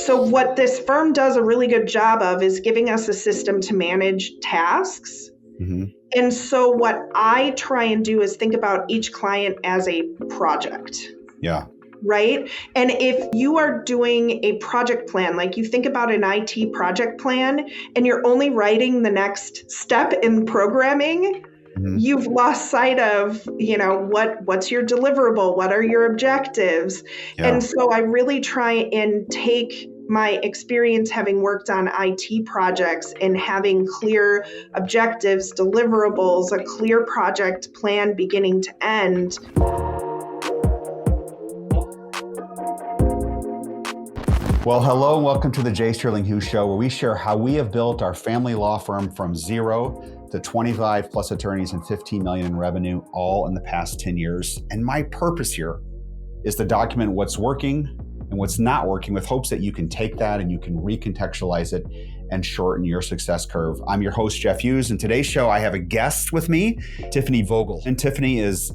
So what this firm does a really good job of is giving us a system to manage tasks. Mm-hmm. And so what I try and do is think about each client as a project. Yeah. Right? And if you are doing a project plan, like you think about an IT project plan, and you're only writing the next step in programming, Mm-hmm. you've lost sight of, what's your deliverable? What are your objectives? Yeah. And so I really try and take my experience having worked on IT projects and having clear objectives, deliverables, a clear project plan beginning to end. Well, hello and welcome to the J. Sterling Hughes Show, where we share how we have built our family law firm from 0 to 25 plus attorneys and 15 million in revenue, all in the past 10 years. And my purpose here is to document what's working and what's not working, with hopes that you can take that and you can recontextualize it and shorten your success curve. I'm your host, Jeff Hughes, and today's show I have a guest with me, Tiffany Vogel. And Tiffany is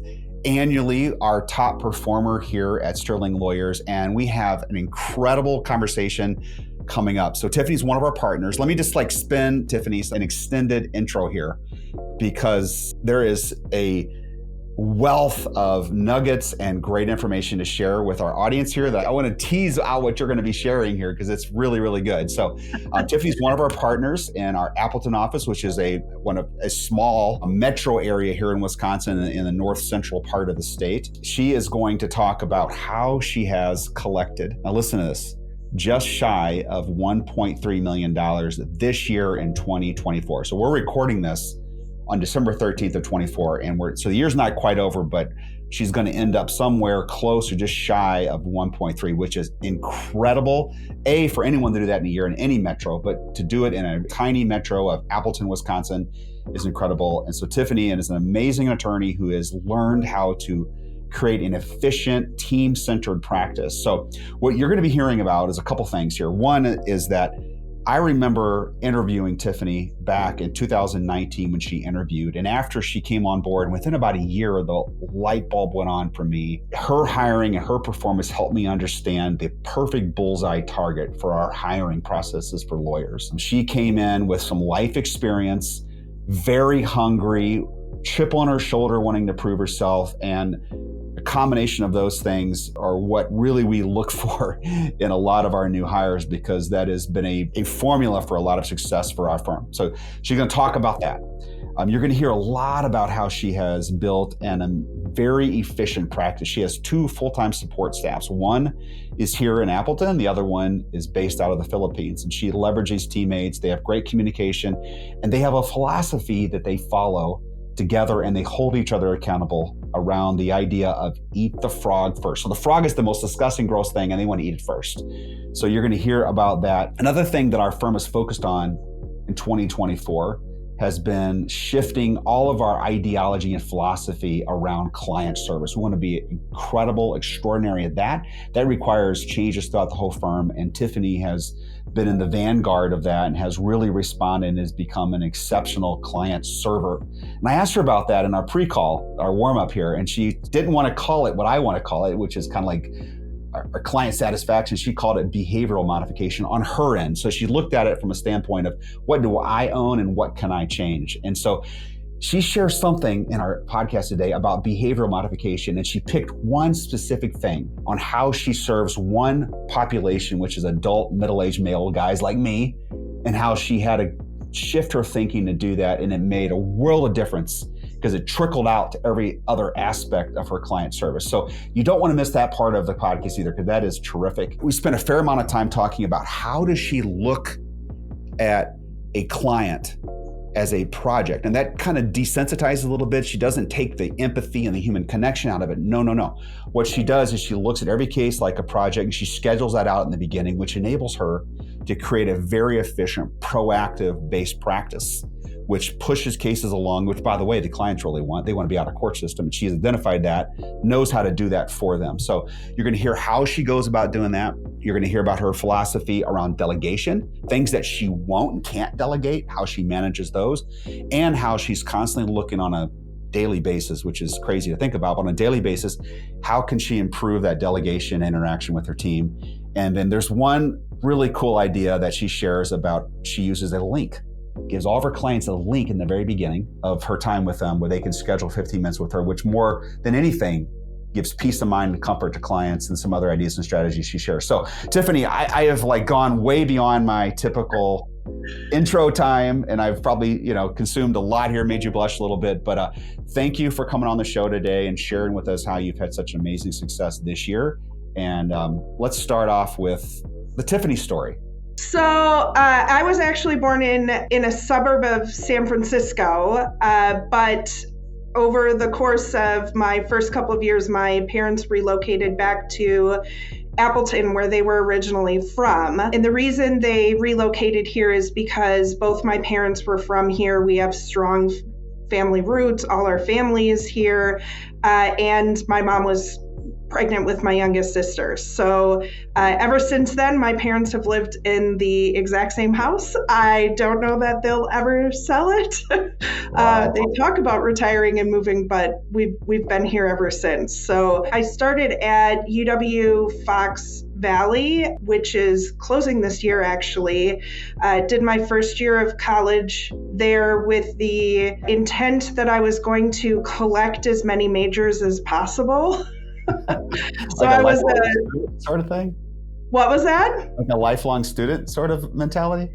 annually our top performer here at Sterling Lawyers, and we have an incredible conversation coming up. So Tiffany's one of our partners. Let me just spin Tiffany's an extended intro here, because there is a wealth of nuggets and great information to share with our audience here that I want to tease out what you're going to be sharing here, because it's really, really good. So Tiffany's one of our partners in our Appleton office, which is a small metro area here in Wisconsin, in the north central part of the state. She is going to talk about how she has collected, now listen to this, just shy of $1.3 million this year in 2024. So we're recording this on December 13th of 24, and so the year's not quite over, but she's going to end up somewhere close or just shy of 1.3, which is incredible. For anyone to do that in a year in any metro, but to do it in a tiny metro of Appleton, Wisconsin is incredible. And so Tiffany is an amazing attorney who has learned how to create an efficient, team-centered practice. So what you're going to be hearing about is a couple things here. One is that I remember interviewing Tiffany back in 2019 when she interviewed, and after she came on board, and within about a year, the light bulb went on for me. Her hiring and her performance helped me understand the perfect bullseye target for our hiring processes for lawyers. She came in with some life experience, very hungry, chip on her shoulder, wanting to prove herself, and a combination of those things are what really we look for in a lot of our new hires, because that has been a formula for a lot of success for our firm. So she's going to talk about that. You're going to hear a lot about how she has built a very efficient practice. She has 2 full-time support staffs. One is here in Appleton. The other one is based out of the Philippines. And she leverages teammates. They have great communication, and they have a philosophy that they follow together, and they hold each other accountable around the idea of eat the frog first. So the frog is the most disgusting, gross thing, and they want to eat it first. So you're going to hear about that. Another thing that our firm is focused on in 2024 has been shifting all of our ideology and philosophy around client service. We want to be incredible, extraordinary at that. That requires changes throughout the whole firm, and Tiffany has been in the vanguard of that and has really responded and has become an exceptional client server. And I asked her about that in our pre-call, our warm-up here, and she didn't want to call it what I want to call it, which is kind of like our client satisfaction. She called it behavioral modification on her end. So she looked at it from a standpoint of, what do I own and what can I change? And so she shares something in our podcast today about behavioral modification, and she picked one specific thing on how she serves one population, which is adult middle-aged male guys like me, and how she had to shift her thinking to do that, and it made a world of difference because it trickled out to every other aspect of her client service. So you don't want to miss that part of the podcast either, because that is terrific. We spent a fair amount of time talking about how does she look at a client as a project. And that kind of desensitizes a little bit. She doesn't take the empathy and the human connection out of it. No. What she does is she looks at every case like a project, and she schedules that out in the beginning, which enables her to create a very efficient, proactive based practice, which pushes cases along, which, by the way, the clients really want. They want to be out of court system, and she's identified that, knows how to do that for them. So you're going to hear how she goes about doing that. You're going to hear about her philosophy around delegation, things that she won't and can't delegate, how she manages those, and how she's constantly looking on a daily basis, which is crazy to think about, but on a daily basis, how can she improve that delegation interaction with her team? And then there's one really cool idea that she shares about, she uses a link, gives all of her clients a link in the very beginning of her time with them where they can schedule 15 minutes with her, which more than anything gives peace of mind and comfort to clients, and some other ideas and strategies she shares. So Tiffany, I have like gone way beyond my typical intro time, and I've probably, consumed a lot here, made you blush a little bit, but thank you for coming on the show today and sharing with us how you've had such amazing success this year. And let's start off with the Tiffany story. So I was actually born in a suburb of San Francisco, but over the course of my first couple of years, my parents relocated back to Appleton, where they were originally from. And the reason they relocated here is because both my parents were from here. We have strong family roots. All our family is here. And my mom was pregnant with my youngest sister. So ever since then, my parents have lived in the exact same house. I don't know that they'll ever sell it. Wow. They talk about retiring and moving, but we've been here ever since. So I started at UW Fox Valley, which is closing this year actually. Did my first year of college there with the intent that I was going to collect as many majors as possible. So Like I was sort of thing? What was that? Like a lifelong student sort of mentality?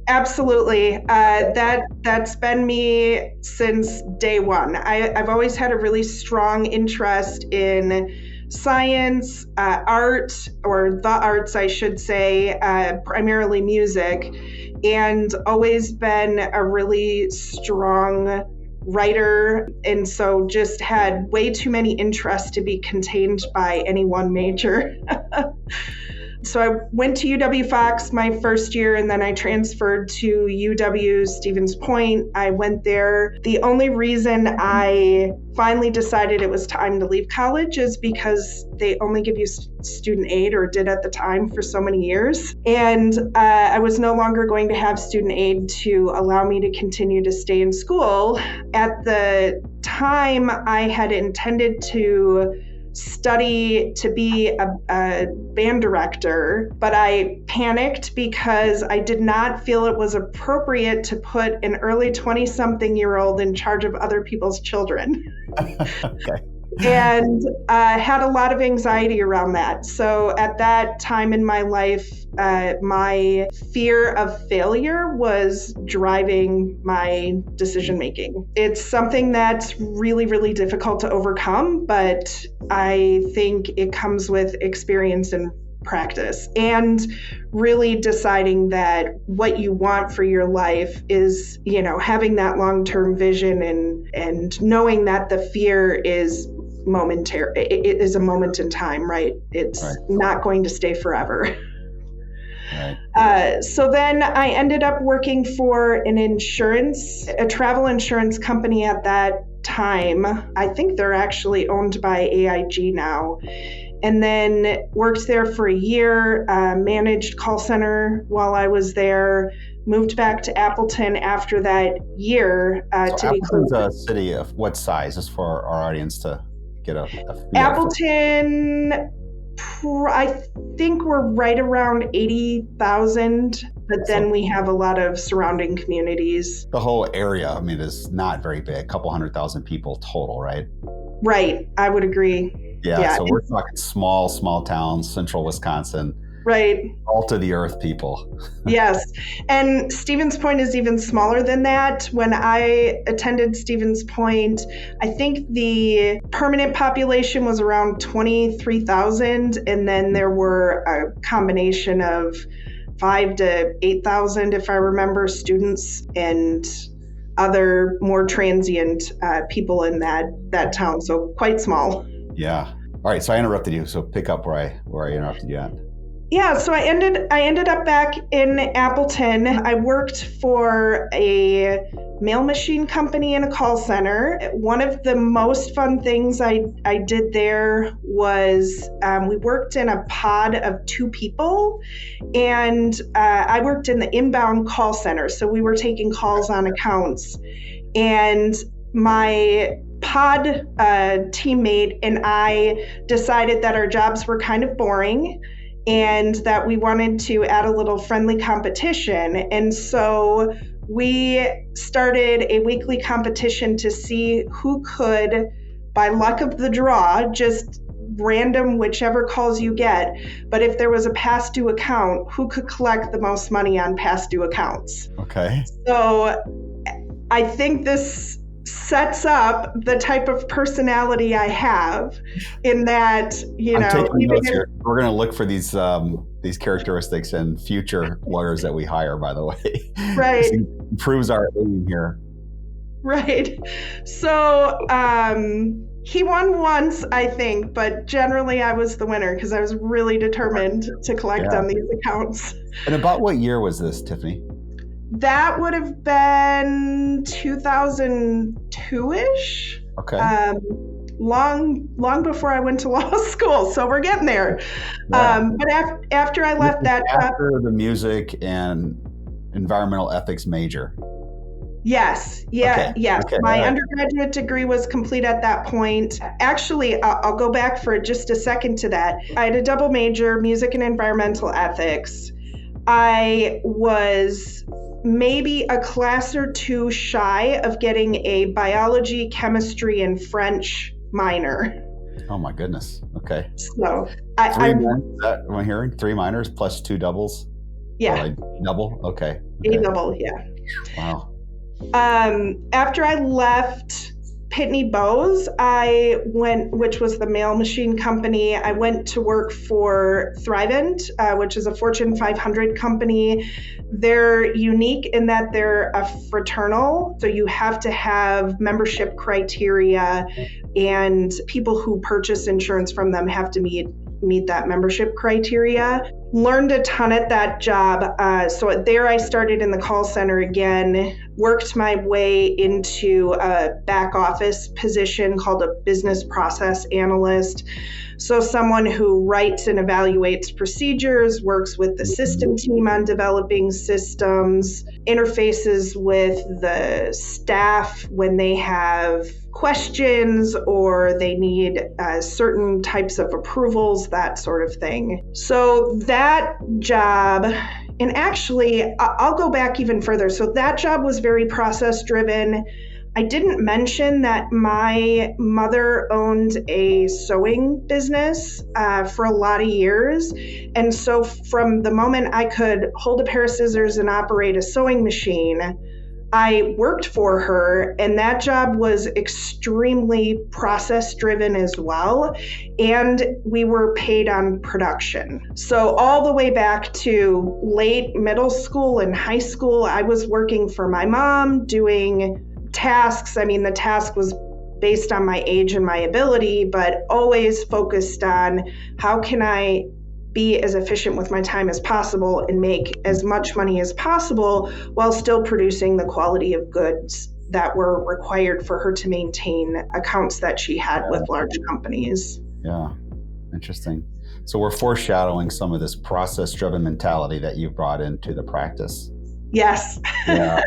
Absolutely. That's been me since day one. I've always had a really strong interest in science, art, or the arts, I should say, primarily music, and always been a really strong writer, and so just had way too many interests to be contained by any one major. So I went to UW Fox my first year, and then I transferred to UW Stevens Point. I went there. The only reason I finally decided it was time to leave college is because they only give you student aid, or did at the time, for so many years. And I was no longer going to have student aid to allow me to continue to stay in school. At the time, I had intended to study to be a band director, but I panicked because I did not feel it was appropriate to put an early 20-something-year-old in charge of other people's children. Okay. And had a lot of anxiety around that. So at that time in my life, my fear of failure was driving my decision making. It's something that's really, really difficult to overcome, but I think it comes with experience and practice, and really deciding that what you want for your life is, having that long-term vision, and knowing that the fear is momentary. It is a moment in time, right? It's Right. not going to stay forever. Right. So then I ended up working for a travel insurance company at that time. I think they're actually owned by AIG now. And then worked there for a year, managed call center while I was there, moved back to Appleton after that year. So Appleton's a city of what size, just for our audience to get a feel? Appleton, I think we're right around 80,000, but then we have a lot of surrounding communities. The whole area, is not very big, a couple 100,000 people total, right? Right, I would agree. Yeah, so we're talking small towns, central Wisconsin. Right. All to the earth people. Yes. And Stevens Point is even smaller than that. When I attended Stevens Point, I think the permanent population was around 23,000. And then there were a combination of 5,000 to 8,000, if I remember, students and other more transient people in that town. So quite small. Yeah. All right. So I interrupted you. So pick up where I interrupted you at. Yeah, so I ended up back in Appleton. I worked for a mail machine company in a call center. One of the most fun things I did there was we worked in a pod of 2 people, and I worked in the inbound call center. So we were taking calls on accounts, and my pod teammate and I decided that our jobs were kind of boring, and that we wanted to add a little friendly competition. And so we started a weekly competition to see who could, by luck of the draw, just random, whichever calls you get, but if there was a past due account, who could collect the most money on past due accounts. Okay. So I think this sets up the type of personality I have, in that, I'm taking notes here. We're going to look for these characteristics in future lawyers that we hire, by the way. Right. This improves our aim here. Right. So he won once, I think, but generally I was the winner because I was really determined to collect on these accounts. And about what year was this, Tiffany? That would have been 2002-ish. Okay. Long before I went to law school, so we're getting there. Yeah. But after I left that job, after the music and environmental ethics major. Yes. Yeah. Okay. Yes. Okay. My undergraduate degree was complete at that point. Actually, I'll go back for just a second to that. I had a double major, music and environmental ethics. I was maybe a class or two shy of getting a biology, chemistry, and French minor. Oh my goodness. Okay. So am I hearing 3 minors plus 2 doubles? Yeah. Double? Okay. A double, yeah. Wow. After I left Pitney Bowes, which was the mail machine company, I went to work for Thrivent, which is a Fortune 500 company. They're unique in that they're a fraternal, so you have to have membership criteria, and people who purchase insurance from them have to meet that membership criteria. Learned a ton at that job. So there I started in the call center again, worked my way into a back office position called a business process analyst. So someone who writes and evaluates procedures, works with the system team on developing systems, interfaces with the staff when they have questions or they need certain types of approvals, that sort of thing. So that job, and actually I'll go back even further. So that job was very process driven. I didn't mention that my mother owned a sewing business for a lot of years. And so from the moment I could hold a pair of scissors and operate a sewing machine, I worked for her, and that job was extremely process driven as well. And we were paid on production. So all the way back to late middle school and high school, I was working for my mom doing tasks. I mean, the task was based on my age and my ability, but always focused on how can I be as efficient with my time as possible and make as much money as possible while still producing the quality of goods that were required for her to maintain accounts that she had with large companies. Yeah, interesting. So we're foreshadowing some of this process-driven mentality that you brought into the practice. Yes. Yeah.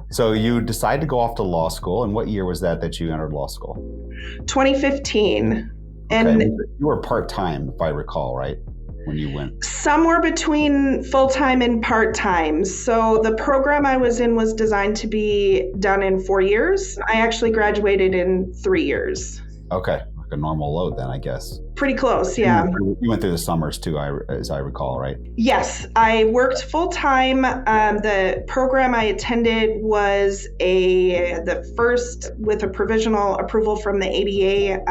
So you decided to go off to law school, and what year was that you entered law school? 2015. And okay. You were part-time, if I recall, right? When you went? Somewhere between full-time and part-time. So the program I was in was designed to be done in 4 years. I actually graduated in 3 years. Okay. Like a normal load then, I guess. Pretty close, yeah. You went through the summers too, as I recall, right? Yes, I worked full-time. The program I attended was the first with a provisional approval from the ABA,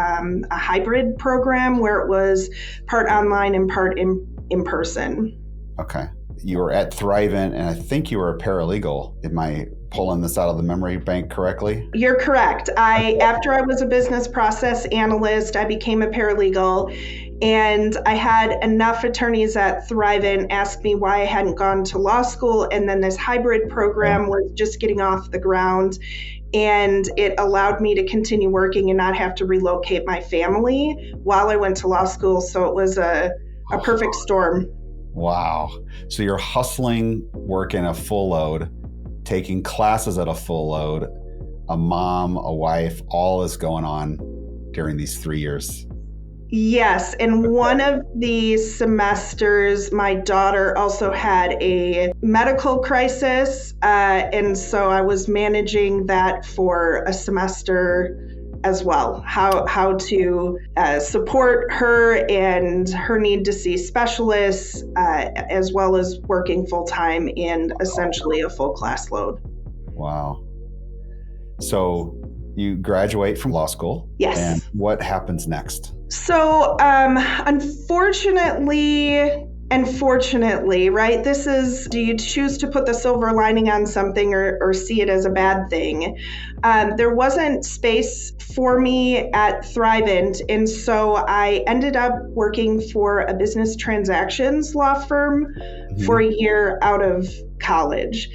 a hybrid program where it was part online and part in person. Okay. You were at Thrivent, and I think you were a paralegal. Am I pulling this out of the memory bank correctly? You're correct. After I was a business process analyst, I became a paralegal, and I had enough attorneys at Thrivent ask me why I hadn't gone to law school, and then this hybrid program was just getting off the ground, and it allowed me to continue working and not have to relocate my family while I went to law school, so it was a perfect storm. Wow. So you're hustling, working a full load, taking classes at a full load, a mom, a wife, all is going on during these 3 years. Yes, and one of the semesters, my daughter also had a medical crisis, and so I was managing that for a semester as well. How to support her and her need to see specialists, as well as working full time and essentially a full class load. Wow. So you graduate from law school. Yes. And what happens next? So, unfortunately and fortunately, right, this is, do you choose to put the silver lining on something or see it as a bad thing? There wasn't space for me at Thrivent, and so I ended up working for a business transactions law firm for a year out of college.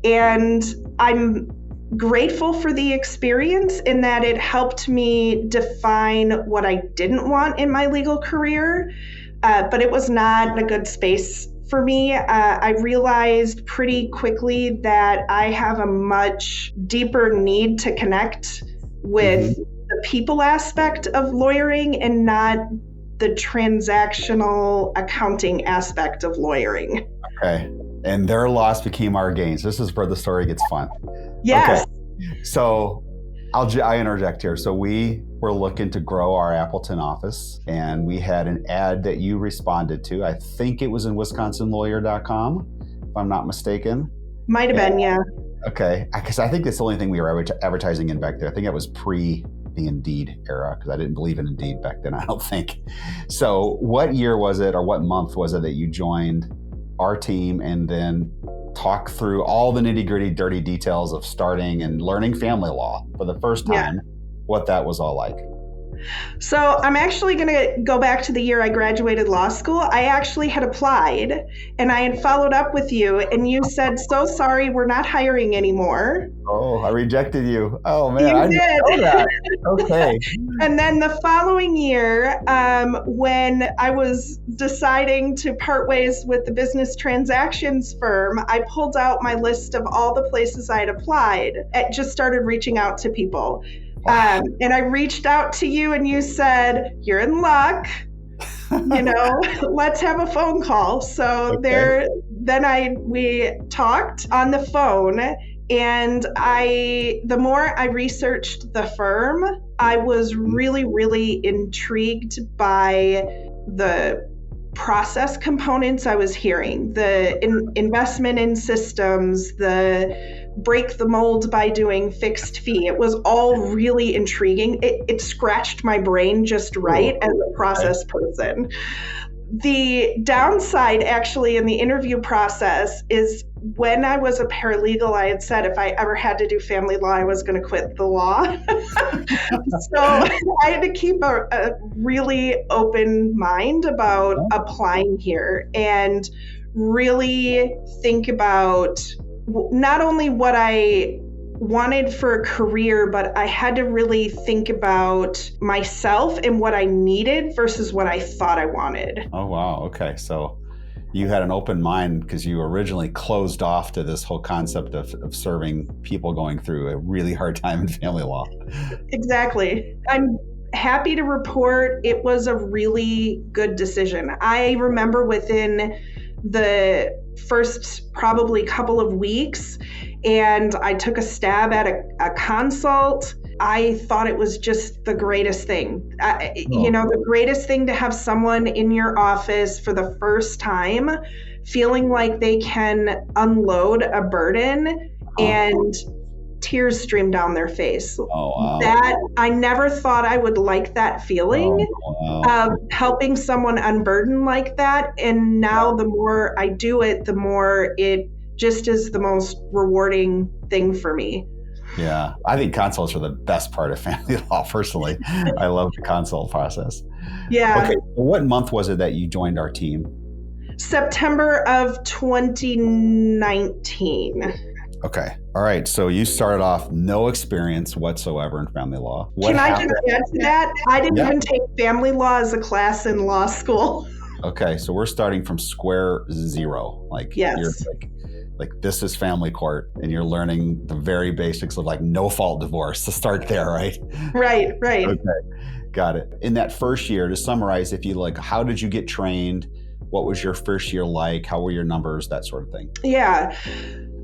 And I'm grateful for the experience in that it helped me define what I didn't want in my legal career, but it was not a good space for me. I realized pretty quickly that I have a much deeper need to connect with the people aspect of lawyering and not the transactional accounting aspect of lawyering. Okay. And their loss became our gains. This is where the story gets fun. Yes. Okay. So I interject here. So we were looking to grow our Appleton office, and we had an ad that you responded to. I think it was in wisconsinlawyer.com, if I'm not mistaken. Might have been, yeah. Okay. Because I think that's the only thing we were advertising in back there. I think it was pre the Indeed era, because I didn't believe in Indeed back then, I don't think. So what year was it, or what month was it that you joined our team, and then talk through all the nitty-gritty, dirty details of starting and learning family law for the first time, what that was all like? So I'm actually going to go back to the year I graduated law school. I actually had applied and I had followed up with you, and you said, "So sorry, we're not hiring anymore." Oh, I rejected you. Oh man, You I did. didn't know that. Okay. And then the following year, when I was deciding to part ways with the business transactions firm, I pulled out my list of all the places I had applied and just started reaching out to people. And I reached out to you and you said, "You're in luck, let's have a phone call." So we talked on the phone, and the more I researched the firm, I was really, really intrigued by the process components I was hearing, the investment in systems, the break the mold by doing fixed fee. It was all really intriguing. It scratched my brain just right as a process person. The downside actually in the interview process is when I was a paralegal, I had said if I ever had to do family law, I was going to quit the law. So I had to keep a really open mind about applying here and really think about not only what I wanted for a career, but I had to really think about myself and what I needed versus what I thought I wanted. Oh, wow. Okay. So you had an open mind because you originally closed off to this whole concept of serving people going through a really hard time in family law. Exactly. I'm happy to report it was a really good decision. I remember within the first probably couple of weeks, and I took a stab at a consult. I thought it was just the greatest thing. The greatest thing to have someone in your office for the first time feeling like they can unload a burden and tears stream down their face. Oh, wow. That I never thought I would like that feeling of helping someone unburden like that. And now the more I do it, the more it just is the most rewarding thing for me. Yeah, I think consults are the best part of family law, personally. I love the consult process. Yeah. Okay, what month was it that you joined our team? September of 2019. Okay. All right. So you started off no experience whatsoever in family law. Can I just add to that? I didn't even take family law as a class in law school. Okay. So we're starting from square zero. You're like this is family court, and you're learning the very basics of no fault divorce to start there, right? Right. Okay. Got it. In that first year, to summarize, if you like, how did you get trained? What was your first year like? How were your numbers? That sort of thing. Yeah.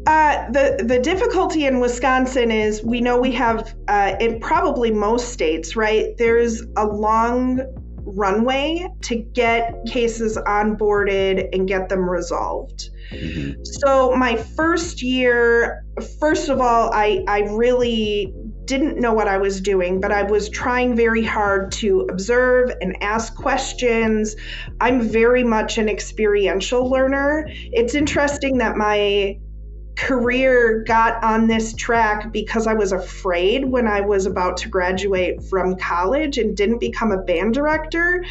The difficulty in Wisconsin is we know we have, in probably most states, right, there's a long runway to get cases onboarded and get them resolved. Mm-hmm. So my first year, first of all, I really didn't know what I was doing, but I was trying very hard to observe and ask questions. I'm very much an experiential learner. It's interesting that my career got on this track because I was afraid when I was about to graduate from college and didn't become a band director,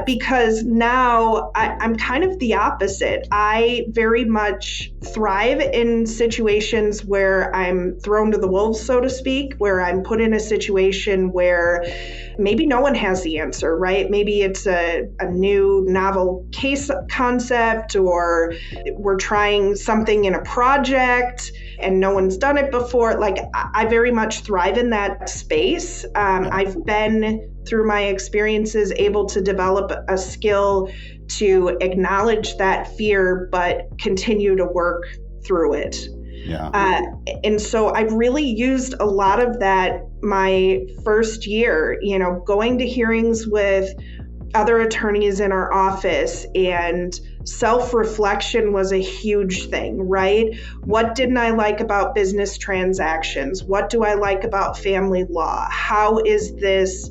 because now I'm kind of the opposite. I very much thrive in situations where I'm thrown to the wolves, so to speak, where I'm put in a situation where maybe no one has the answer, right? Maybe it's a new novel case concept, or we're trying something in a project and no one's done it before. Like, I very much thrive in that space. I've been, through my experiences, able to develop a skill to acknowledge that fear, but continue to work through it. Yeah. And so I've really used a lot of that my first year, going to hearings with other attorneys in our office, and self-reflection was a huge thing, right? What didn't I like about business transactions? What do I like about family law? How is this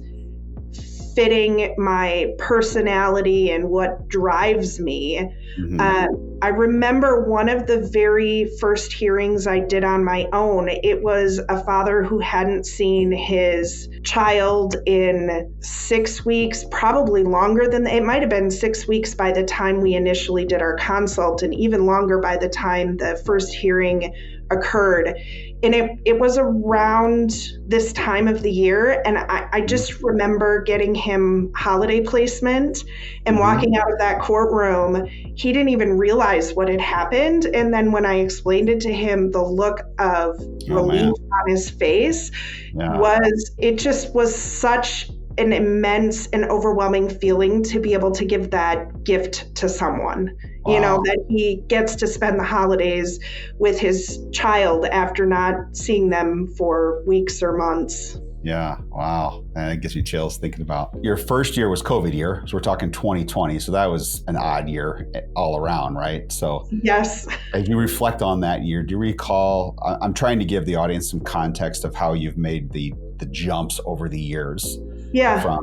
fitting my personality and what drives me? Mm-hmm. I remember one of the very first hearings I did on my own. It was a father who hadn't seen his child in 6 weeks, probably longer than it might have been 6 weeks by the time we initially did our consult, and even longer by the time the first hearing occurred. And it was around this time of the year. And I just remember getting him holiday placement and walking out of that courtroom. He didn't even realize what had happened. And then when I explained it to him, the look of relief on his face was such an immense and overwhelming feeling to be able to give that gift to someone. Wow. That he gets to spend the holidays with his child after not seeing them for weeks or months. Yeah. Wow. And it gives me chills thinking about your first year was COVID year. So we're talking 2020. So that was an odd year all around, right? So yes. As you reflect on that year, do you recall, I'm trying to give the audience some context of how you've made the jumps over the years. Yeah.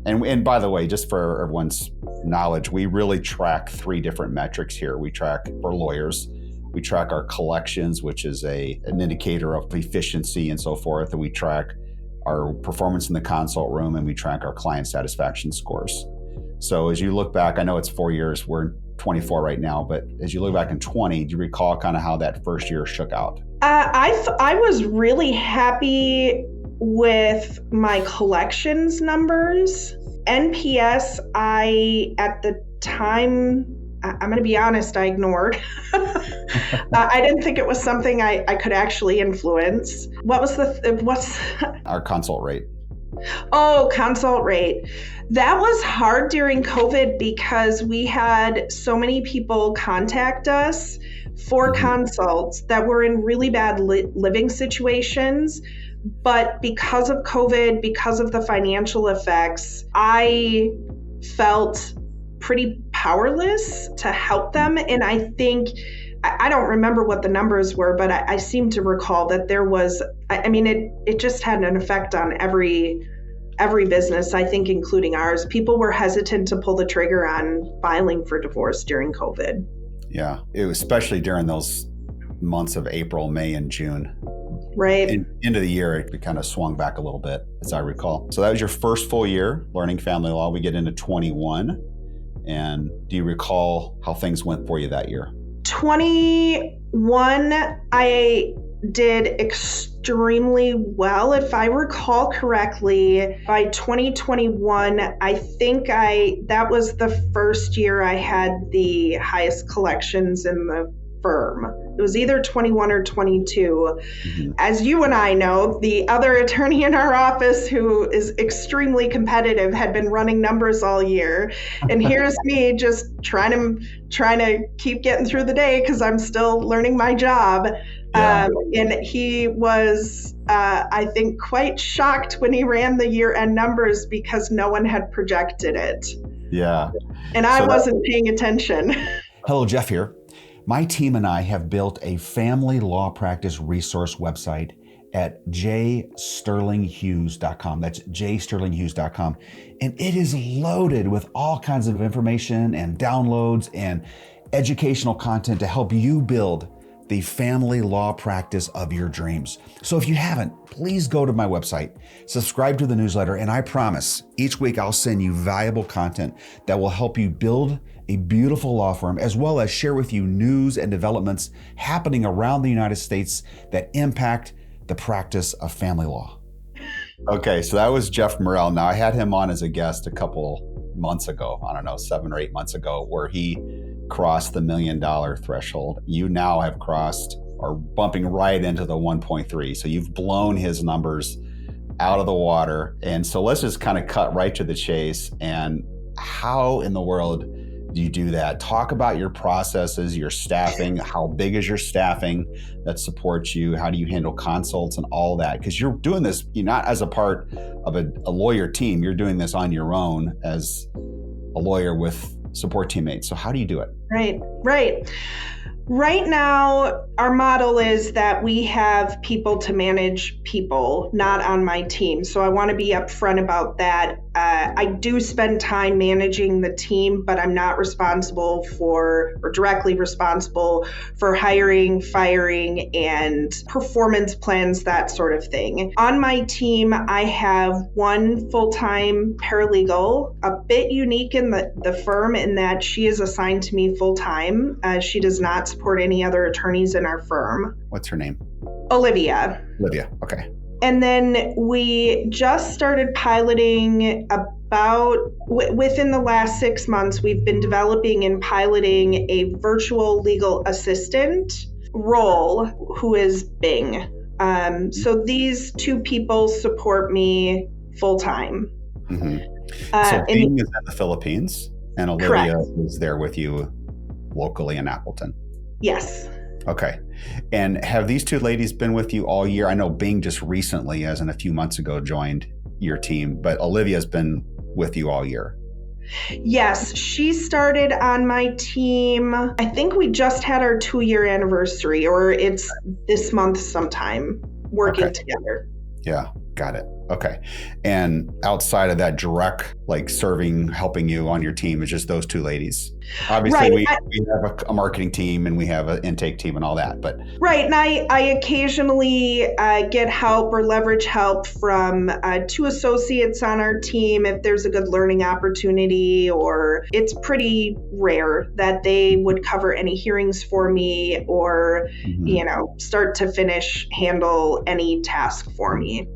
And by the way, just for everyone's knowledge, we really track 3 different metrics here. We track, for lawyers, we track our collections, which is an indicator of efficiency and so forth. And we track our performance in the consult room, and we track our client satisfaction scores. So as you look back, I know it's 4 years, we're in 24 right now, but as you look back in 20, do you recall kind of how that first year shook out? I was really happy with my collections numbers. NPS, at the time, I'm going to be honest, I ignored. I didn't think it was something I could actually influence. What's our consult rate? Oh, consult rate. That was hard during COVID because we had so many people contact us for consults that were in really bad living situations. But because of COVID, because of the financial effects, I felt pretty powerless to help them. And I think, I don't remember what the numbers were, but I seem to recall that there was, it just had an effect on every business, I think, including ours. People were hesitant to pull the trigger on filing for divorce during COVID. Yeah, it was especially during those months of April, May, and June. Right. And end of the year, it kind of swung back a little bit, as I recall. So that was your first full year learning family law. We get into 21. And do you recall how things went for you that year? 21, I did extremely well. If I recall correctly, by 2021, I think that was the first year I had the highest collections in the firm. It was either 21 or 22. Mm-hmm. As you and I know, the other attorney in our office, who is extremely competitive, had been running numbers all year. And here's me just trying to keep getting through the day because I'm still learning my job. Yeah. And he was, I think, quite shocked when he ran the year-end numbers because no one had projected it. Yeah. And I wasn't paying attention. Hello, Jeff here. My team and I have built a family law practice resource website at jsterlinghughes.com. That's jsterlinghughes.com. And it is loaded with all kinds of information and downloads and educational content to help you build the family law practice of your dreams. So if you haven't, please go to my website, subscribe to the newsletter, and I promise each week I'll send you valuable content that will help you build a beautiful law firm, as well as share with you news and developments happening around the United States that impact the practice of family law. Okay, so that was Jeff Morrell. Now, I had him on as a guest a couple months ago, 7 or 8 months ago, where he crossed the $1 million threshold. You now have crossed or bumping right into the 1.3. So you've blown his numbers out of the water. And so let's just kind of cut right to the chase. And how in the world do you do that? Talk about your processes, your staffing. How big is your staffing that supports you? How do you handle consults and all that? Because you're doing this, you're not as a part of a lawyer team. You're doing this on your own as a lawyer with support teammates. So how do you do it? Right. Right now, our model is that we have people to manage people, not on my team. So I want to be upfront about that. I do spend time managing the team, but I'm not responsible for, or directly responsible for hiring, firing, and performance plans, that sort of thing. On my team, I have one full-time paralegal, a bit unique in the firm in that she is assigned to me full-time. She does not support any other attorneys in our firm. What's her name? Olivia. Okay. And then we just started piloting within the last 6 months, we've been developing and piloting a virtual legal assistant role who is Bing. So these two people support me full time. Mm-hmm. So Bing is in the Philippines and Olivia correct. is there with you locally in Appleton. Yes. Okay. And have these two ladies been with you all year? I know Bing just recently, as in a few months ago, joined your team, but Olivia's been with you all year. Yes, she started on my team. I think we just had our 2-year anniversary, or it's this month sometime, working together. Yeah, got it. Okay. And outside of that direct, like serving, helping you on your team, is just those two ladies. Obviously, we have a marketing team and we have an intake team and all that, but. Right. And I occasionally get help or leverage help from 2 associates on our team if there's a good learning opportunity, or it's pretty rare that they would cover any hearings for me or, start to finish handle any task for me.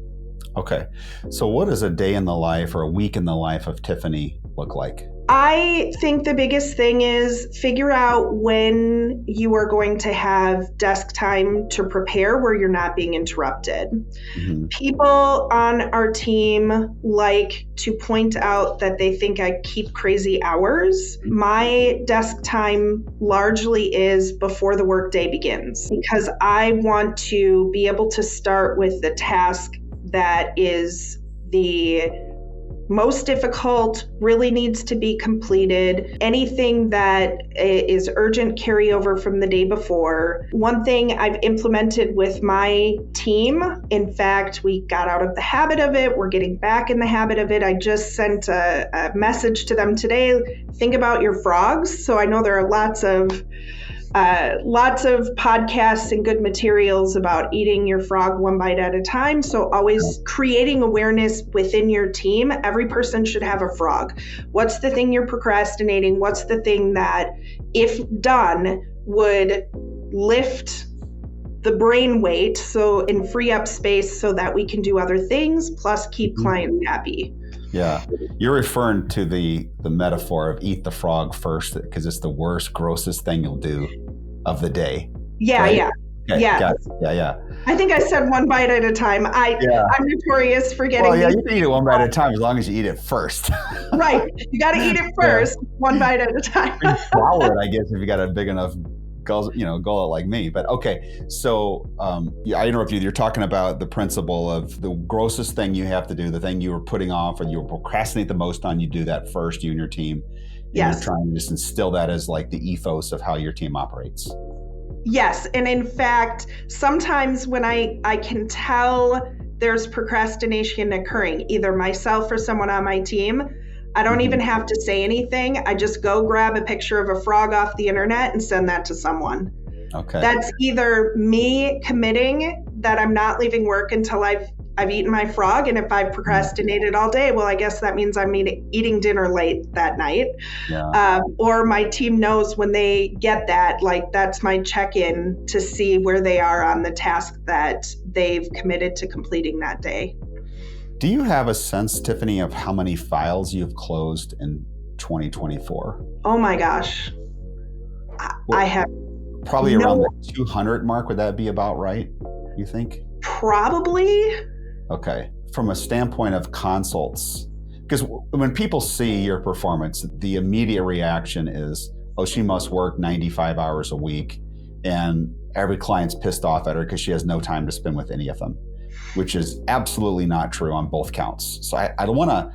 Okay. So what does a day in the life or a week in the life of Tiffany look like? I think the biggest thing is figure out when you are going to have desk time to prepare where you're not being interrupted. Mm-hmm. People on our team like to point out that they think I keep crazy hours. My desk time largely is before the workday begins because I want to be able to start with the task that is the most difficult, really needs to be completed. Anything that is urgent carryover from the day before. One thing I've implemented with my team, in fact, we got out of the habit of it. We're getting back in the habit of it. I just sent a message to them today. Think about your frogs. So I know there are lots of podcasts and good materials about eating your frog one bite at a time. So always creating awareness within your team. Every person should have a frog. What's the thing you're procrastinating? What's the thing that, if done, would lift the brain weight and free up space so that we can do other things, plus keep clients happy? Yeah. You're referring to the metaphor of eat the frog first because it's the worst, grossest thing you'll do. of the day. Yeah, right? yeah. Okay, Yeah. got it. Yeah. I think I said one bite at a time. I'm notorious for getting Well, you can eat it one bite at a time as long as you eat it first. Right. You got to eat it first, one bite at a time. You can swallow it, I guess, if you got a big enough gullet like me. But okay, so I interrupt you. You're talking about the principle of the grossest thing you have to do, the thing you were putting off or you procrastinate the most on, you do that first, you and your team. And Yes. You're trying to just instill that as like the ethos of how your team operates. Yes. And in fact, sometimes when I can tell there's procrastination occurring, either myself or someone on my team, I don't even have to say anything. I just go grab a picture of a frog off the internet and send that to someone. Okay. That's either me committing that I'm not leaving work until I've eaten my frog. And if I've procrastinated all day, well, I guess that means I'm eating dinner late that night. Yeah. Or my team knows when they get that, like that's my check-in to see where they are on the task that they've committed to completing that day. Do you have a sense, Tiffany, of how many files you've closed in 2024? Oh my gosh. I have probably around the 200 mark. Would that be about right, you think? Probably. Okay. From a standpoint of consults, because when people see your performance, the immediate reaction is, oh, she must work 95 hours a week and every client's pissed off at her because she has no time to spend with any of them, which is absolutely not true on both counts. So I don't want to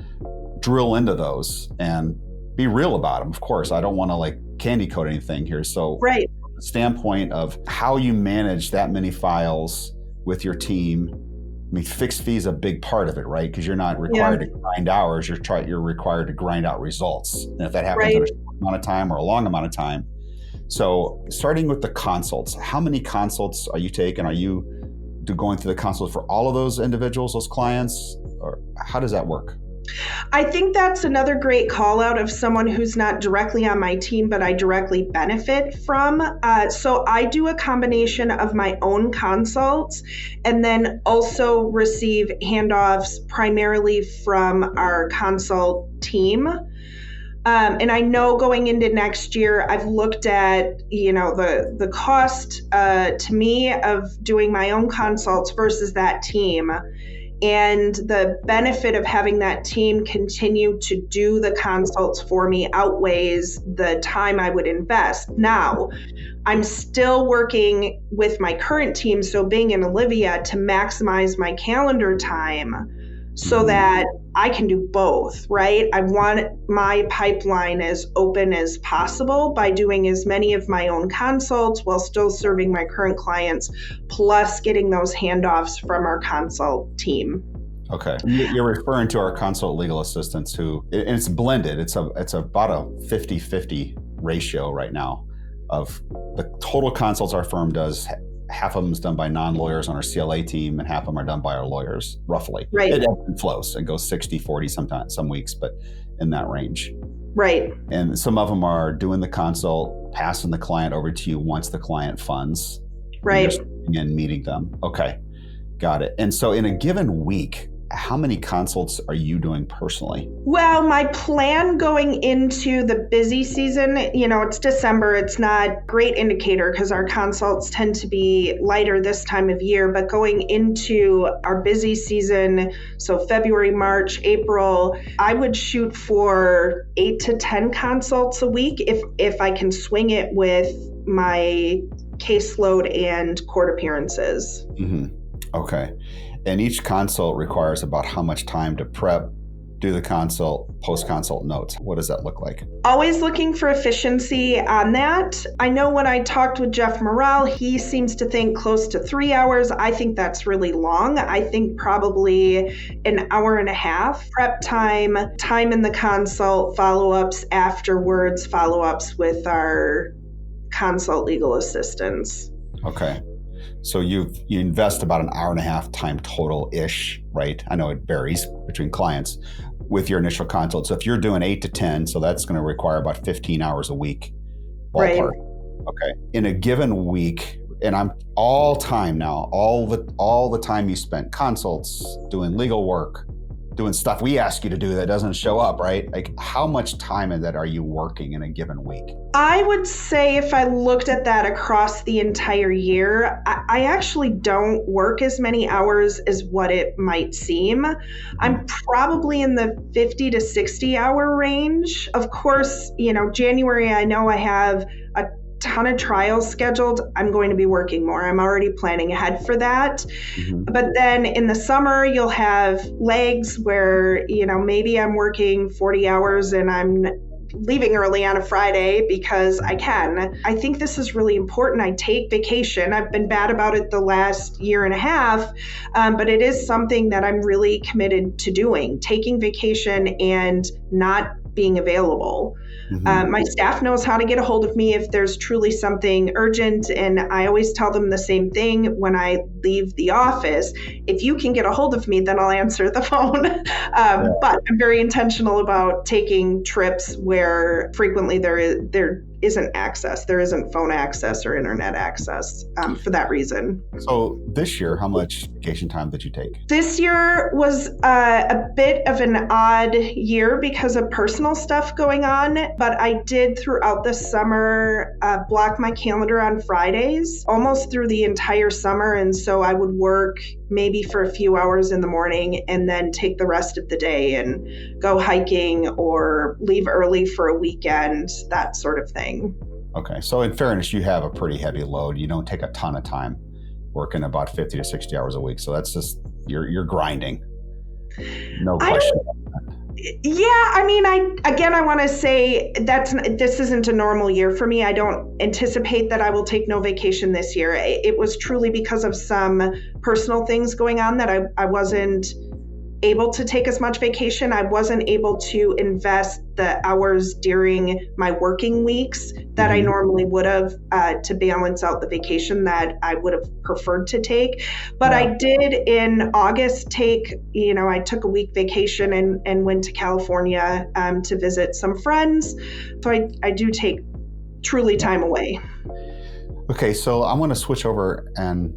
drill into those and be real about them. Of course, I don't want to like candy coat anything here. So right. From the standpoint of how you manage that many files with your team, I mean, fixed fee is a big part of it, right? Because you're not required to grind hours. You're required to grind out results. And if that happens in a short amount of time or a long amount of time. So starting with the consults, how many consults are you taking? Are you going through the consults for all of those individuals, those clients? Or how does that work? I think that's another great call out of someone who's not directly on my team, but I directly benefit from. So I do a combination of my own consults and then also receive handoffs primarily from our consult team. And I know going into next year, I've looked at, the cost to me of doing my own consults versus that team. And the benefit of having that team continue to do the consults for me outweighs the time I would invest. Now, I'm still working with my current team, so Bing and Olivia, to maximize my calendar time so that I can do both, right? I want my pipeline as open as possible by doing as many of my own consults while still serving my current clients, plus getting those handoffs from our consult team. Okay. You're referring to our consult legal assistants who, and it's blended. It's about a 50-50 ratio right now of the total consults our firm does. Half of them is done by non-lawyers on our CLA team and half of them are done by our lawyers, roughly. Right. It ebbs and flows. It goes 60-40 sometimes, some weeks, but in that range. Right. And some of them are doing the consult, passing the client over to you once the client funds. Right. And meeting them. Okay. Got it. And so in a given week, how many consults are you doing personally? Well, my plan going into the busy season, it's December. It's not a great indicator because our consults tend to be lighter this time of year. But going into our busy season, so February, March, April, I would shoot for 8 to 10 consults a week if I can swing it with my caseload and court appearances. Mm-hmm. Okay. And each consult requires about how much time to prep, do the consult, post-consult notes. What does that look like? Always looking for efficiency on that. I know when I talked with Jeff Morrell, he seems to think close to 3 hours. I think that's really long. I think probably an hour and a half. Prep time in the consult, follow-ups afterwards, follow-ups with our consult legal assistants. Okay. So you invest about an hour and a half time total-ish, right? I know it varies between clients with your initial consult. So if you're doing 8 to 10, so that's going to require about 15 hours a week, ballpark. Right. Okay. In a given week, and I'm all time now, all the time you spent consults, doing legal work, doing stuff we ask you to do that doesn't show up, right? Like, how much time of that are you working in a given week? I would say if I looked at that across the entire year, I actually don't work as many hours as what it might seem. I'm probably in the 50 to 60 hour range. Of course, January, I know I have a ton of trials scheduled. I'm going to be working more. I'm already planning ahead for that. But then in the summer, you'll have legs where, maybe I'm working 40 hours and I'm leaving early on a Friday because I can. I think this is really important. I take vacation. I've been bad about it the last year and a half, but it is something that I'm really committed to doing, taking vacation and not being available. My staff knows how to get a hold of me if there's truly something urgent, and I always tell them the same thing when I leave the office. If you can get a hold of me, then I'll answer the phone. But I'm very intentional about taking trips where frequently there isn't access. There isn't phone access or internet access for that reason. So this year, how much vacation time did you take? This year was a bit of an odd year because of personal stuff going on, but I did throughout the summer block my calendar on Fridays almost through the entire summer. And so I would work maybe for a few hours in the morning and then take the rest of the day and go hiking or leave early for a weekend, that sort of thing. Okay. So in fairness, you have a pretty heavy load. You don't take a ton of time working about 50 to 60 hours a week. So that's just, you're grinding. No question. Yeah, I mean, I want to say this isn't a normal year for me. I don't anticipate that I will take no vacation this year. It was truly because of some personal things going on that I wasn't able to take as much vacation. I wasn't able to invest the hours during my working weeks that I normally would have to balance out the vacation that I would have preferred to take. But I did in August I took a week vacation and went to California to visit some friends. So I do take truly time away. Okay, so I want to switch over and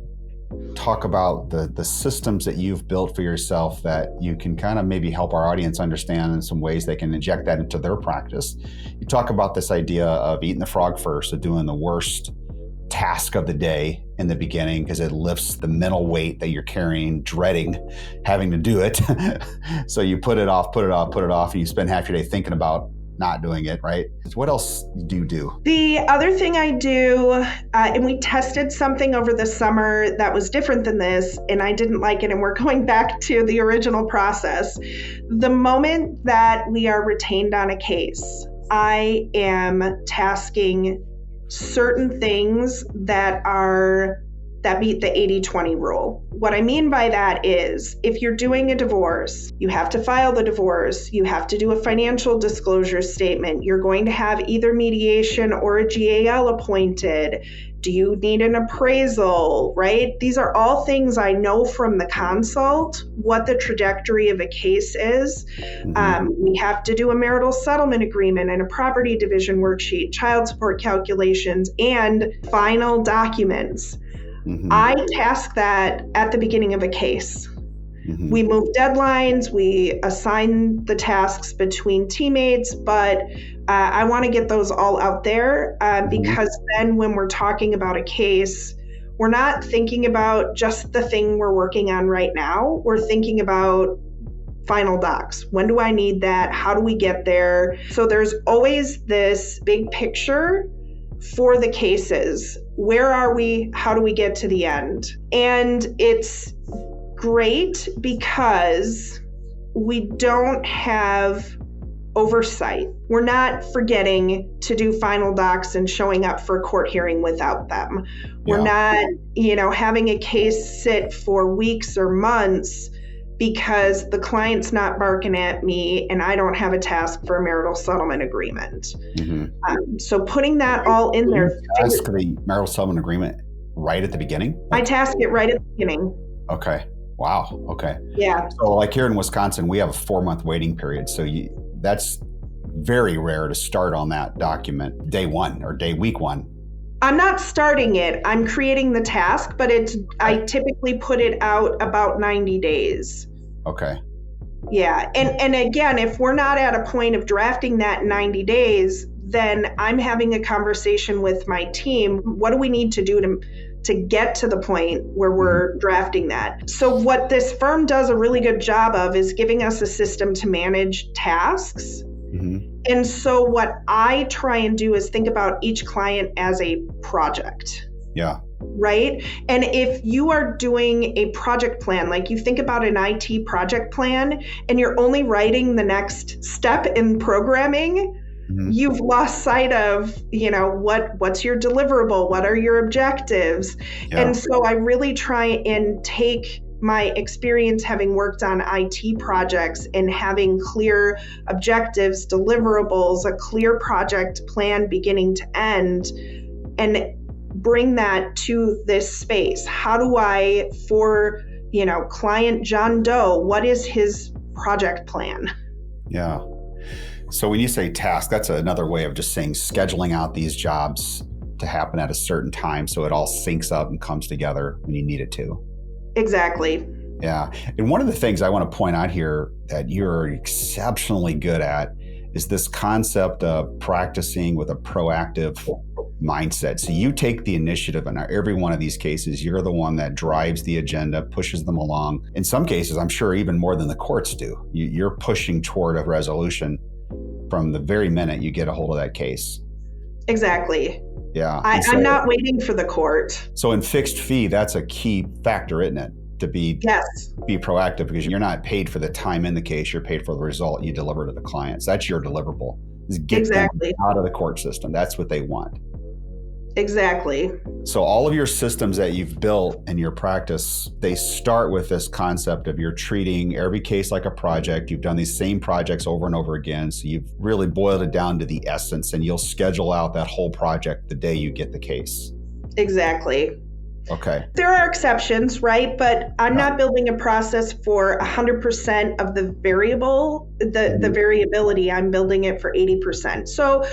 talk about the systems that you've built for yourself that you can kind of maybe help our audience understand in some ways they can inject that into their practice. You talk about this idea of eating the frog first, of doing the worst task of the day in the beginning because it lifts the mental weight that you're carrying, dreading having to do it. So you put it off, and you spend half your day thinking about not doing it, right? What else do you do? The other thing I do, and we tested something over the summer that was different than this, and I didn't like it, and we're going back to the original process. The moment that we are retained on a case, I am tasking certain things that meet the 80-20 rule. What I mean by that is if you're doing a divorce, you have to file the divorce, you have to do a financial disclosure statement, you're going to have either mediation or a GAL appointed. Do you need an appraisal, right? These are all things I know from the consult, what the trajectory of a case is. We have to do a marital settlement agreement and a property division worksheet, child support calculations, and final documents. I task that at the beginning of a case. We move deadlines, we assign the tasks between teammates, but I want to get those all out there because then when we're talking about a case, we're not thinking about just the thing we're working on right now. We're thinking about final docs. When do I need that? How do we get there? So there's always this big picture for the cases. Where are we? How do we get to the end? And it's great because we don't have oversight. We're not forgetting to do final docs and showing up for a court hearing without them. We're not, having a case sit for weeks or months because the client's not barking at me and I don't have a task for a marital settlement agreement. So putting that all in there. Task the marital settlement agreement right at the beginning? I task it right at the beginning. Okay. Wow. Okay. Yeah. So like here in Wisconsin, we have a 4-month waiting period. So that's very rare to start on that document day one or week one. I'm not starting it. I'm creating the task, but I typically put it out about 90 days. Okay. Yeah. And again, if we're not at a point of drafting that in 90 days, then I'm having a conversation with my team. What do we need to do to get to the point where we're drafting that? So what this firm does a really good job of is giving us a system to manage tasks. And so what I try and do is think about each client as a project. Yeah. Right? And if you are doing a project plan, like you think about an IT project plan, and you're only writing the next step in programming, you've lost sight of, what's your deliverable? What are your objectives? Yeah. And so I really try and take my experience having worked on IT projects and having clear objectives, deliverables, a clear project plan beginning to end, and bring that to this space. How do I, for, client John Doe, what is his project plan? Yeah. So when you say task, that's another way of just saying scheduling out these jobs to happen at a certain time so it all syncs up and comes together when you need it to. Exactly. Yeah. And one of the things I want to point out here that you're exceptionally good at is this concept of practicing with a proactive mindset. So you take the initiative in every one of these cases. You're the one that drives the agenda, pushes them along. In some cases, I'm sure even more than the courts do. You're pushing toward a resolution from the very minute you get a hold of that case. Exactly. Yeah. I'm not waiting for the court. So in fixed fee, that's a key factor, isn't it? To be proactive, because you're not paid for the time in the case, you're paid for the result you deliver to the clients. That's your deliverable. Is get them out of the court system. That's what they want. Exactly. So all of your systems that you've built in your practice, they start with this concept of you're treating every case like a project. You've done these same projects over and over again. So you've really boiled it down to the essence, and you'll schedule out that whole project the day you get the case. Exactly. Okay. There are exceptions, right? But I'm not building a process for 100% of the variability. I'm building it for 80%. So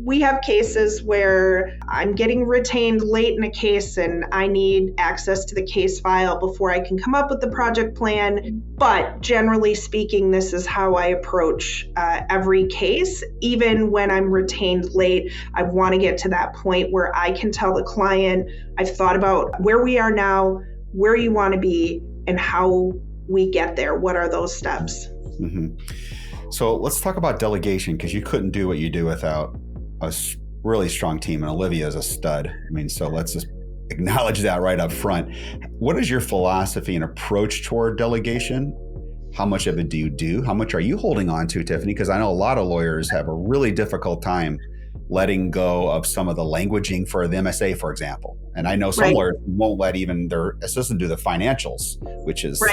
we have cases where I'm getting retained late in a case and I need access to the case file before I can come up with the project plan. But generally speaking, this is how I approach every case. Even when I'm retained late, I want to get to that point where I can tell the client, I've thought about where we are now, where you want to be, and how we get there. What are those steps? So let's talk about delegation, because you couldn't do what you do without a really strong team, and Olivia is a stud. I mean, so let's just acknowledge that right up front. What is your philosophy and approach toward delegation? How much of it do you do? How much are you holding on to, Tiffany? Because I know a lot of lawyers have a really difficult time letting go of some of the languaging for the MSA, for example. And I know some lawyers won't let even their assistant do the financials, which is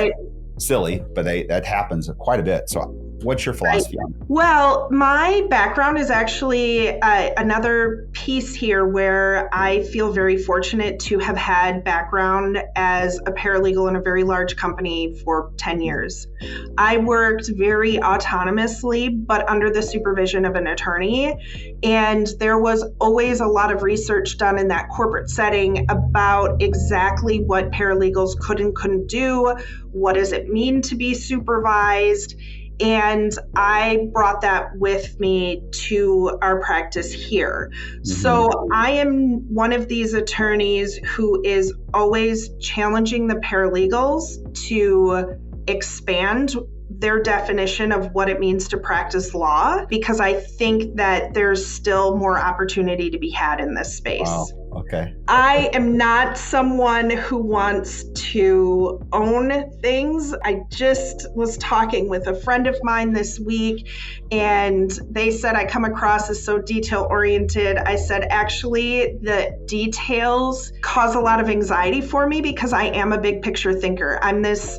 silly, but that happens quite a bit. So what's your philosophy on it? Well, my background is actually another piece here where I feel very fortunate to have had background as a paralegal in a very large company for 10 years. I worked very autonomously, but under the supervision of an attorney. And there was always a lot of research done in that corporate setting about exactly what paralegals could and couldn't do. What does it mean to be supervised? And I brought that with me to our practice here. So I am one of these attorneys who is always challenging the paralegals to expand their definition of what it means to practice law, because I think that there's still more opportunity to be had in this space. Wow. Okay. I am not someone who wants to own things. I just was talking with a friend of mine this week, and they said I come across as so detail-oriented. I said, actually, the details cause a lot of anxiety for me because I am a big picture thinker. I'm this,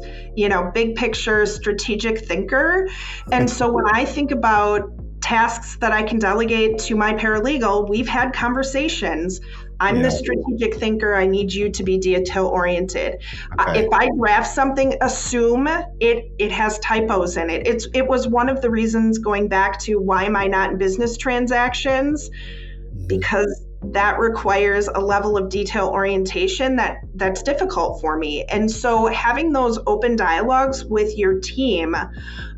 big picture strategic thinker. And so when I think about tasks that I can delegate to my paralegal, we've had conversations. I'm the strategic thinker. I need you to be detail-oriented. Okay. If I draft something, assume it has typos in it. It was one of the reasons, going back to why am I not in business transactions? Because that requires a level of detail orientation that's difficult for me. And so having those open dialogues with your team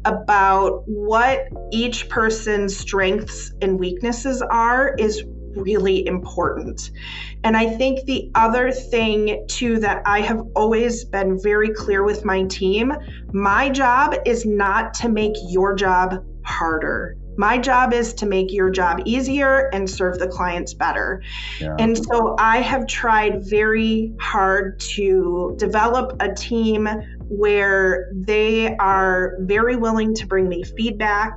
about what each person's strengths and weaknesses are is really important. And I think the other thing too that I have always been very clear with my team, my job is not to make your job harder. My job is to make your job easier and serve the clients better. Yeah. And so I have tried very hard to develop a team where they are very willing to bring me feedback,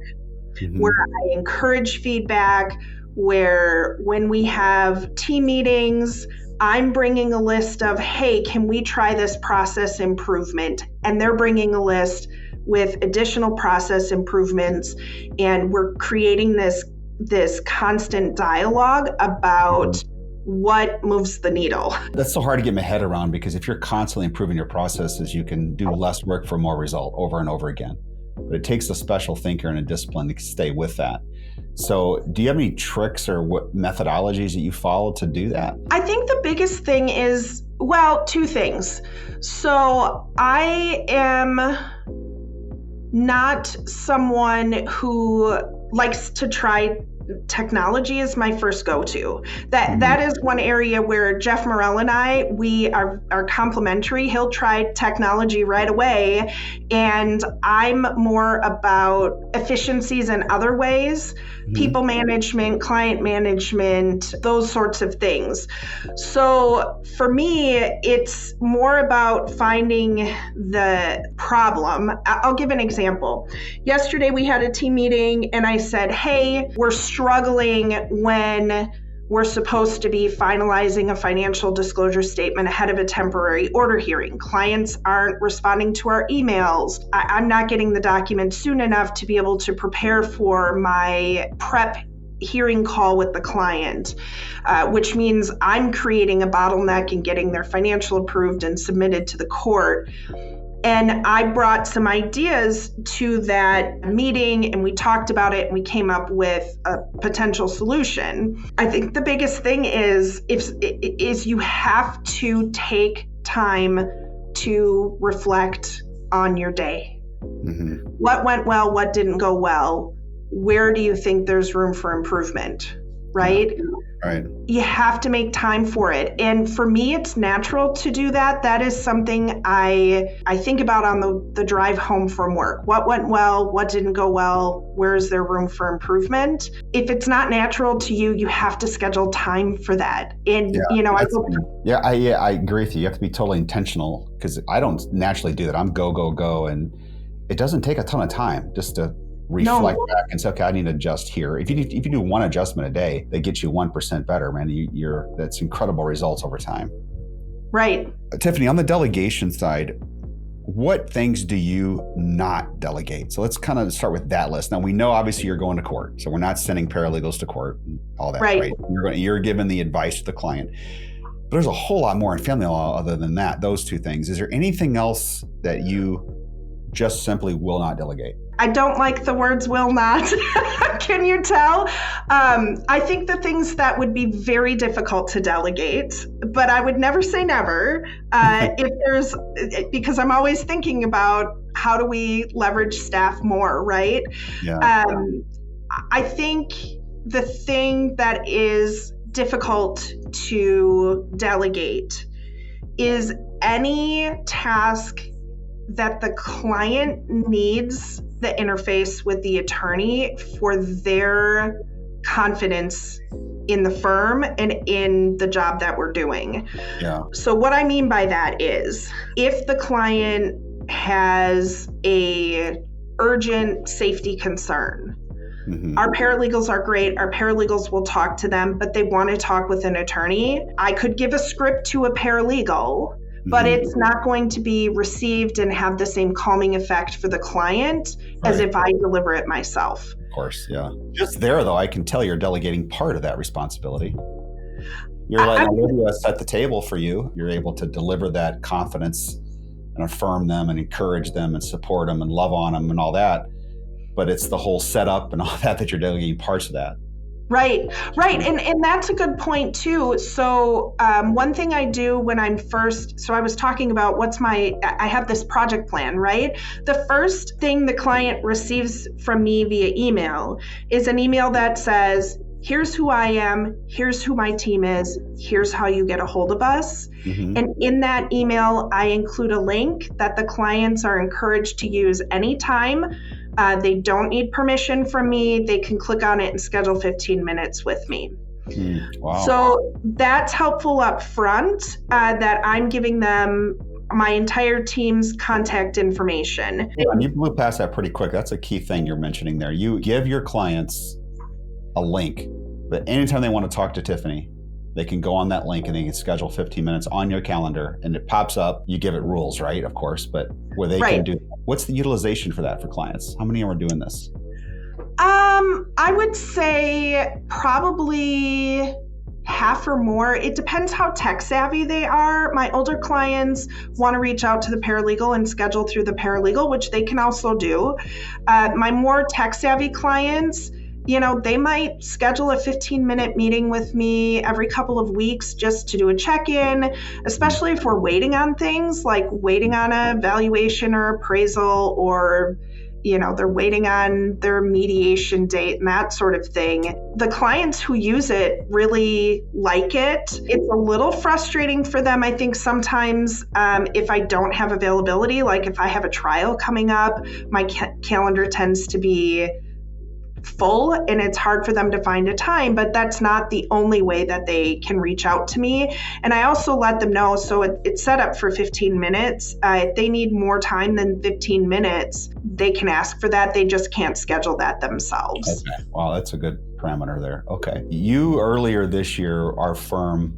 where I encourage feedback, where when we have team meetings, I'm bringing a list of, hey, can we try this process improvement? And they're bringing a list with additional process improvements, and we're creating this constant dialogue about what moves the needle. That's so hard to get my head around, because if you're constantly improving your processes, you can do less work for more result over and over again. But it takes a special thinker and a discipline to stay with that. So do you have any tricks or what methodologies that you follow to do that? I think the biggest thing is, well, two things. So I am not someone who likes to try technology as my first go-to. That is one area where Jeff Morrell and I, we are complementary. He'll try technology right away, and I'm more about efficiencies in other ways, people management, client management, those sorts of things. So for me, it's more about finding the problem. I'll give an example. Yesterday we had a team meeting and I said, hey, we're struggling when we're supposed to be finalizing a financial disclosure statement ahead of a temporary order hearing. Clients aren't responding to our emails. I'm not getting the document soon enough to be able to prepare for my prep hearing call with the client, which means I'm creating a bottleneck in getting their financial approved and submitted to the court. And I brought some ideas to that meeting and we talked about it and we came up with a potential solution. I think the biggest thing is you have to take time to reflect on your day. What went well? What didn't go well? Where do you think there's room for improvement? Right? Right. You have to make time for it. And for me, it's natural to do that. That is something I think about on the drive home from work. What went well? What didn't go well? Where is there room for improvement? If it's not natural to you, you have to schedule time for that. And, I agree with you. You have to be totally intentional, because I don't naturally do that. I'm go. And it doesn't take a ton of time just to reflect back and say, okay, I need to adjust here. If you do one adjustment a day, that gets you 1% better, man. That's incredible results over time. Right. Tiffany, on the delegation side, what things do you not delegate? So let's kind of start with that list. Now we know obviously you're going to court, so we're not sending paralegals to court and all that, right? You're giving the advice to the client. But there's a whole lot more in family law other than that, those two things. Is there anything else that you just simply will not delegate? I don't like the words will not. Can you tell? I think the things that would be very difficult to delegate, but I would never say never. Because I'm always thinking about how do we leverage staff more, right? Yeah. I think the thing that is difficult to delegate is any task that the client needs the interface with the attorney for their confidence in the firm and in the job that we're doing. Yeah. So what I mean by that is if the client has a urgent safety concern, our paralegals are great. Our paralegals will talk to them, but they want to talk with an attorney. I could give a script to a paralegal, but it's not going to be received and have the same calming effect for the client as if I deliver it myself. Of course, yeah. Just there, though, I can tell you're delegating part of that responsibility. You're letting Olivia set the table for you. You're able to deliver that confidence and affirm them and encourage them and support them and love on them and all that. But it's the whole setup and all that you're delegating parts of that. Right. And that's a good point too. So one thing I do when I'm first, so I was talking about I have this project plan, right? The first thing the client receives from me via email is an email that says, here's who I am, here's who my team is, here's how you get a hold of us. Mm-hmm. And in that email, I include a link that the clients are encouraged to use anytime. They don't need permission from me. They can click on it and schedule 15 minutes with me. Wow. So that's helpful up front, that I'm giving them my entire team's contact information. Yeah, and you blew past that pretty quick. That's a key thing you're mentioning there. You give your clients a link that anytime they want to talk to Tiffany, they can go on that link and they can schedule 15 minutes on your calendar and it pops up. You give it rules, right? Of course, but where they can do. What's the utilization for that for clients? How many are doing this? I would say probably half or more. It depends how tech savvy they are. My older clients want to reach out to the paralegal and schedule through the paralegal, which they can also do. My more tech savvy clients, they might schedule a 15-minute meeting with me every couple of weeks just to do a check-in, especially if we're waiting on things like waiting on a valuation or appraisal, or, they're waiting on their mediation date and that sort of thing. The clients who use it really like it. It's a little frustrating for them, I think, sometimes if I don't have availability, like if I have a trial coming up, my calendar tends to be full and it's hard for them to find a time, but that's not the only way that they can reach out to me. And I also let them know, so it's set up for 15 minutes. If they need more time than 15 minutes, they can ask for that. They just can't schedule that themselves. Okay. Wow, that's a good parameter there. Okay. You earlier this year, our firm,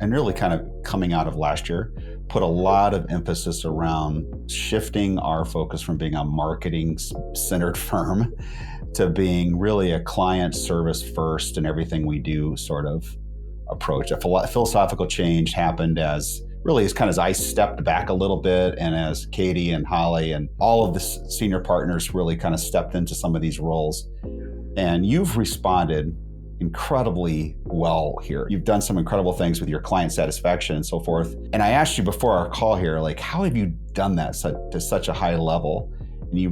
and really kind of coming out of last year, put a lot of emphasis around shifting our focus from being a marketing-centered firm to being really a client service first in everything we do sort of approach. A philosophical change happened as I stepped back a little bit, and as Katie and Holly and all of the senior partners really kind of stepped into some of these roles. And you've responded incredibly well here. You've done some incredible things with your client satisfaction and so forth. And I asked you before our call here, like, how have you done that to such a high level? And you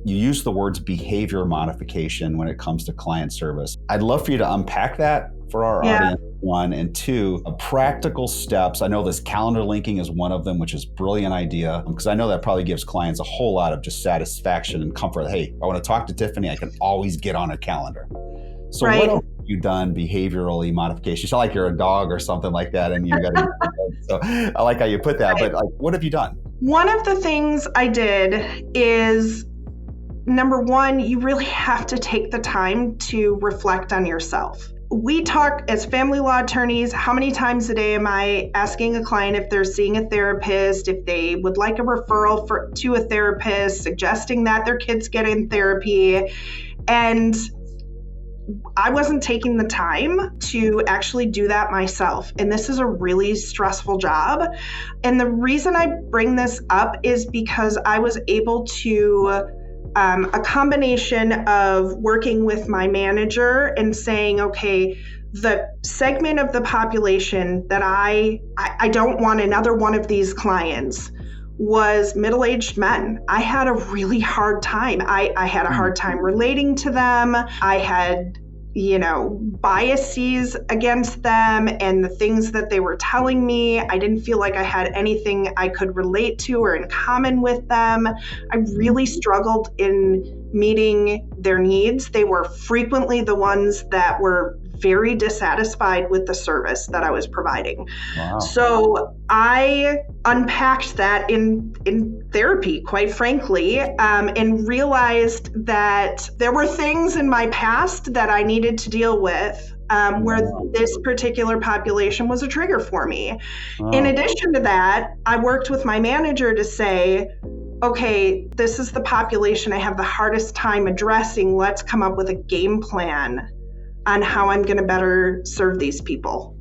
use the words behavior modification when it comes to client service. I'd love for you to unpack that for our audience, one, and two, practical steps. I know this calendar linking is one of them, which is a brilliant idea, because I know that probably gives clients a whole lot of just satisfaction and comfort. Hey, I want to talk to Tiffany, I can always get on a calendar. So what else have you done behaviorally modification? It's not like you're a dog or something like that and you got to, so I like how you put that, but what have you done? One of the things I did is, number one, you really have to take the time to reflect on yourself. We talk as family law attorneys, how many times a day am I asking a client if they're seeing a therapist, if they would like a referral to a therapist, suggesting that their kids get in therapy. And I wasn't taking the time to actually do that myself. And this is a really stressful job. And the reason I bring this up is because I was able to, a combination of working with my manager and saying, okay, the segment of the population that I don't want another one of these clients was middle-aged men. I had a really hard time. I had a hard time relating to them. I had, biases against them and the things that they were telling me. I didn't feel like I had anything I could relate to or in common with them. I really struggled in meeting their needs. They were frequently the ones that were very dissatisfied with the service that I was providing. Wow. So I unpacked that in therapy, quite frankly, and realized that there were things in my past that I needed to deal with where this particular population was a trigger for me. Wow. In addition to that, I worked with my manager to say, okay, this is the population I have the hardest time addressing. Let's come up with a game plan on how I'm going to better serve these people.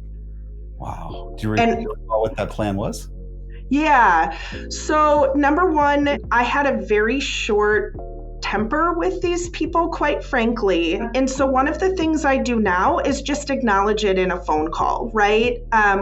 Wow. Do you recall what that plan was? Yeah. So number one, I had a very short temper with these people, quite frankly. And so one of the things I do now is just acknowledge it in a phone call, right?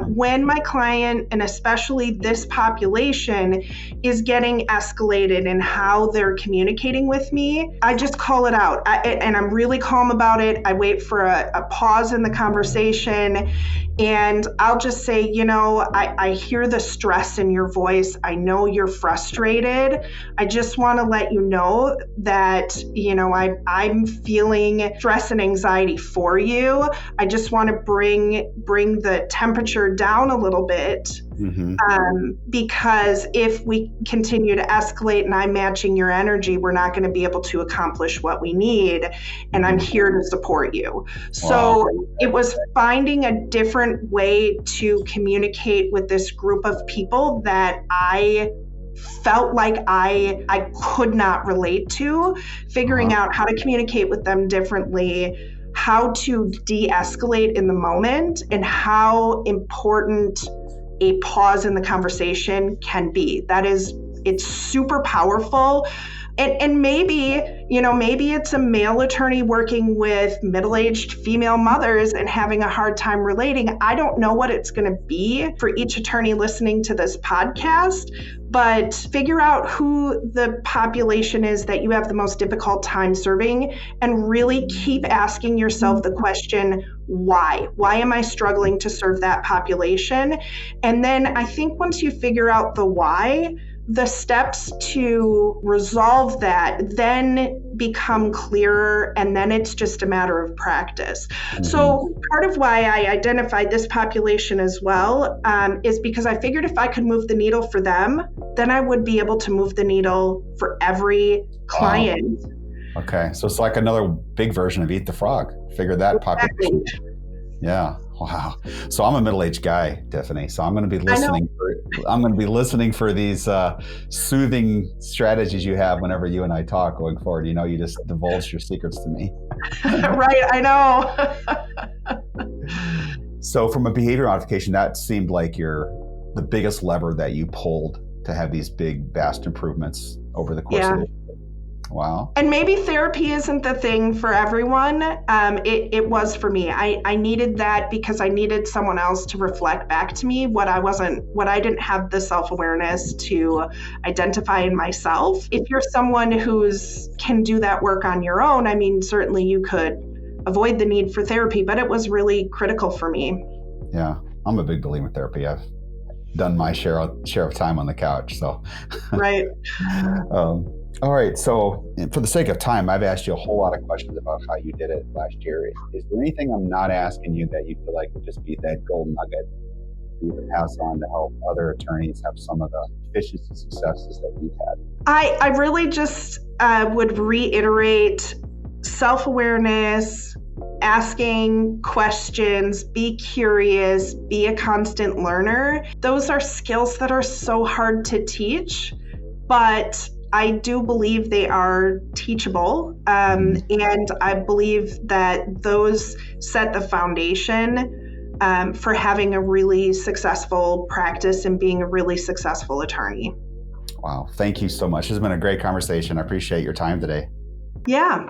When my client, and especially this population, is getting escalated in how they're communicating with me, I just call it out. And I'm really calm about it. I wait for a pause in the conversation, and I'll just say, I hear the stress in your voice. I know you're frustrated. I just want to let you know that, I'm feeling stress and anxiety for you. I just want to bring the temperature down a little bit. Because if we continue to escalate and I'm matching your energy, we're not going to be able to accomplish what we need. And I'm here to support you. So it was finding a different way to communicate with this group of people that I felt like I could not relate to, figuring out how to communicate with them differently, how to de-escalate in the moment, and how important a pause in the conversation can be. It's super powerful. And maybe it's a male attorney working with middle-aged female mothers and having a hard time relating. I don't know what it's going to be for each attorney listening to this podcast, but figure out who the population is that you have the most difficult time serving, and really keep asking yourself the question, why? Why am I struggling to serve that population? And then I think once you figure out the why, the steps to resolve that then become clearer, and then it's just a matter of practice. So part of why I identified this population as well is because I figured if I could move the needle for them, then I would be able to move the needle for every client. Okay, so it's like another big version of Eat the Frog. Figure that population. Yeah. Wow. So I'm a middle-aged guy, Tiffany. So I'm going to be listening for these soothing strategies you have whenever you and I talk going forward. You just divulge your secrets to me. Right. I know. So from a behavior modification, that seemed like the biggest lever that you pulled to have these big, vast improvements over the course of it. Wow. And maybe therapy isn't the thing for everyone. It was for me. I needed that because I needed someone else to reflect back to me what I didn't have the self-awareness to identify in myself. If you're someone can do that work on your own, certainly you could avoid the need for therapy, but it was really critical for me. Yeah. I'm a big believer in therapy. I've done my share of time on the couch. So. Right. All right. So for the sake of time, I've asked you a whole lot of questions about how you did it last year. Is there anything I'm not asking you that you feel like would just be that gold nugget for you to pass on to help other attorneys have some of the efficiency successes that you've had? I really just would reiterate self-awareness, asking questions, be curious, be a constant learner. Those are skills that are so hard to teach, but I do believe they are teachable, and I believe that those set the foundation for having a really successful practice and being a really successful attorney. Wow. Thank you so much. This has been a great conversation. I appreciate your time today. Yeah.